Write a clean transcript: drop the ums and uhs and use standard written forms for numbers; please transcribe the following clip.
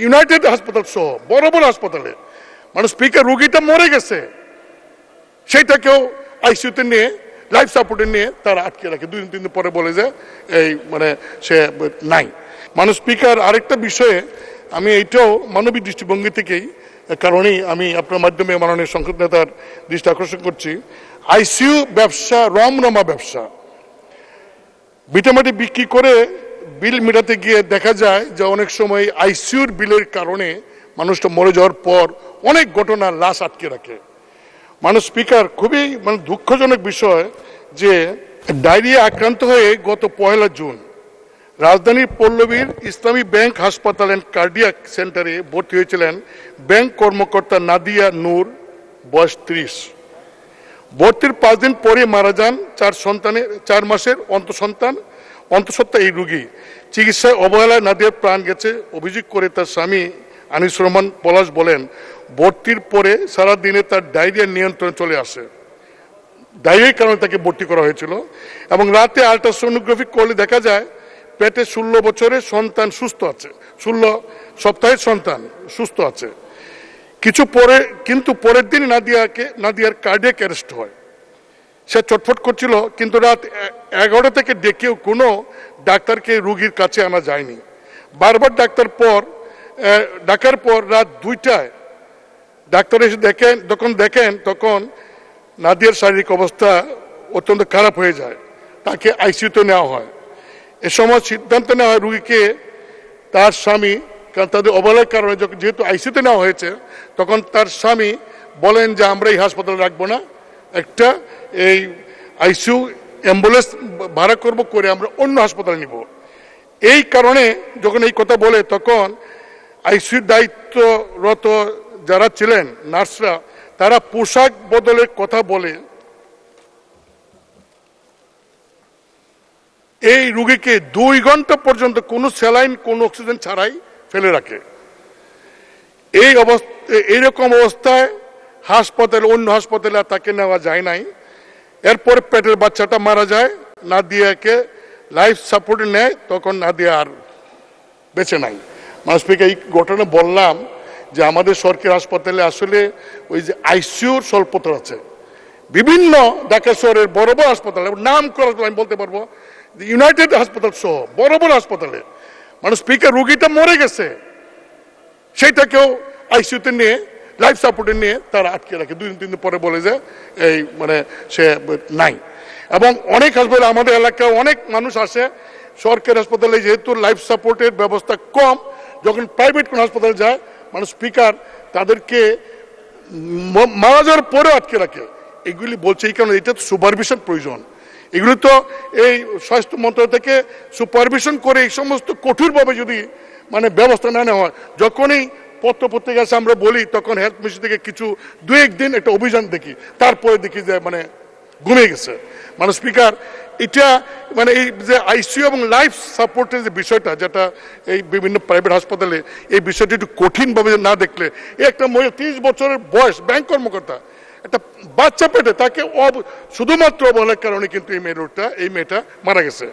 United হাসপাতাল সহ বড় বড় হাসপাতালে মানে স্পিকার রুগীটা মরে গেছে সেইটাকেও আইসিইউতে নিয়ে লাইফ সাপোর্টে নিয়ে তারা আটকে রাখে 2-3 দিন পরে বলে যে এই মানে সে নাই। মানুষ স্পিকার আরেকটা বিষয়ে আমি এইটাও মানবিক দৃষ্টিভঙ্গি থেকেই কারণেই আমি আপনার মাধ্যমে মাননীয় সংসদ নেতার দৃষ্টি আকর্ষণ করছি। আইসিইউ ব্যবসা রমরমা ব্যবসা, ভিটামাটি বিক্রি করে বিল মেটাতে গিয়ে দেখা যায় যে অনেক সময় আইসিইউর বিলের কারণে মানুষটা মরে যাওয়ার পর অনেক ঘটনা লাশ আটকে রাখে। মানুষ স্পিকার খুবই মানে দুঃখজনক বিষয় যে ডায়রিয়া আক্রান্ত হয়ে গত 1 জুন রাজধানীর পল্লবীর ইসলামী ব্যাংক হাসপাতাল অ্যান্ড কার্ডিয়াক সেন্টারে ভর্তি হয়েছিলেন ব্যাংক কর্মকর্তা নাদিয়া নূর, বয়স 30। ভর্তির 5 দিন পরে মারা যান 4 মাসের অন্তঃসত্ত্বা এই রোগী। চিকিৎসায় অবহেলায় নাদিয়ার প্রাণ গেছে অভিযোগ করে তার স্বামী আনিস রহমান পলাশ বলেন, ভর্তির পরে সারা দিনে তার ডায়রিয়ার নিয়ন্ত্রণ চলে আসে। ডায়রিয়ার কারণে তাকে ভর্তি করা হয়েছিল এবং রাতে আল্ট্রাসোনোগ্রাফি করলে দেখা যায় পেটে 16 বছরের সন্তান সুস্থ আছে, 16 সপ্তাহের সন্তান সুস্থ আছে। কিন্তু পরের দিন নাদিয়ার কার্ডিয়াক অ্যারেস্ট হয়। সে চটফট করছিল, কিন্তু রাত 11টা থেকে ডেকেও কোনো ডাক্তারকে রোগীর কাছে আনা যায়নি। বারবার ডাকার পর রাত 2টায় ডাক্তার এসে দেখেন তখন নাদিয়ার শারীরিক অবস্থা অত্যন্ত খারাপ হয়ে যায়। তাকে আইসিইউতে নেওয়া হয়। এ সময় সিদ্ধান্ত নেওয়া হয় রোগীকে তার স্বামী, কারণ তাদের অবহেলার কারণে যেহেতু আইসিইউতে নেওয়া হয়েছে তখন তার স্বামী বলেন যে আমরা এই হাসপাতালে রাখবো না, একটা এই আইসিইউ অ্যাম্বুলেন্স ভাড়া করে আমরা অন্য হাসপাতালে নিব। এই কারণে যখন এই কথা বলে তখন আইসিইউর দায়িত্বরত যারা ছিলেন নার্সরা তারা পোশাক বদলের কথা বলে এই রোগীকে 2 ঘন্টা পর্যন্ত কোনো স্যালাইন কোনো অক্সিজেন ছাড়াই ফেলে রাখে। এইরকম অবস্থায় অন্য হাসপাতালে তাকে নেওয়া যায় নাই। এরপর পেটের বাচ্চাটা মারা যায়, নাদিয়াকে লাইফ সাপোর্টে নেয়, তখন নাদিয়া আর বেঁচে নাই। মানুষকে এই ঘটনা বললাম যে আমাদের সরকারি হাসপাতালে আসলে ওই যে আইসিইউর স্বল্পতা আছে। বিভিন্ন ঢাকা শহরের বড় বড় হাসপাতালে নাম করা আমি বলতে পারবো, ইউনাইটেড হাসপাতাল সহ বড় বড় হাসপাতালে মানুষ স্পিকার রুগীটা মরে গেছে সেইটাকেও আইসিইউতে নিয়ে লাইফ সাপোর্টে নিয়ে তারা আটকে রাখে 2-3 দিন পরে বলে যে এই মানে সে নাই। এবং অনেক হাসপাতালে আমাদের এলাকায় অনেক মানুষ আসে সরকারি হাসপাতালে যেহেতু লাইফ সাপোর্টের ব্যবস্থা কম, যখন প্রাইভেট কোনো হাসপাতালে যায় মানুষ স্পিকার তাদেরকে মারা যাওয়ার পরেও আটকে রাখে। এগুলি বলছে এই কারণে এটা তো সুপারভিশন প্রয়োজন। এগুলি তো এই স্বাস্থ্য মন্ত্রণালয় থেকে সুপারভিশন করে এই সমস্ত কঠোরভাবে যদি মানে ব্যবস্থা না নেওয়া হয়, যখনই পত্রিকা আমরা বলি তখন হেলথ মিনিস্ট্রি থেকে কিছু 2-1 দিন একটা অভিযান দেখি, তারপরে দেখি যে মানে ঘুমিয়ে গেছে। মানে স্পিকার এটা মানে এই যে আইসিইউ এবং লাইফ সাপোর্টের যে বিষয়টা, যেটা এই বিভিন্ন প্রাইভেট হাসপাতালে এই বিষয়টি একটু কঠিনভাবে না দেখলে, একটা মহিলা 30 বছরের বয়স ব্যাংক কর্মকর্তা, একটা বাচ্চা পেটে, তাকে শুধুমাত্র অবহেলার কারণে কিন্তু এই মেয়েটা মারা গেছে।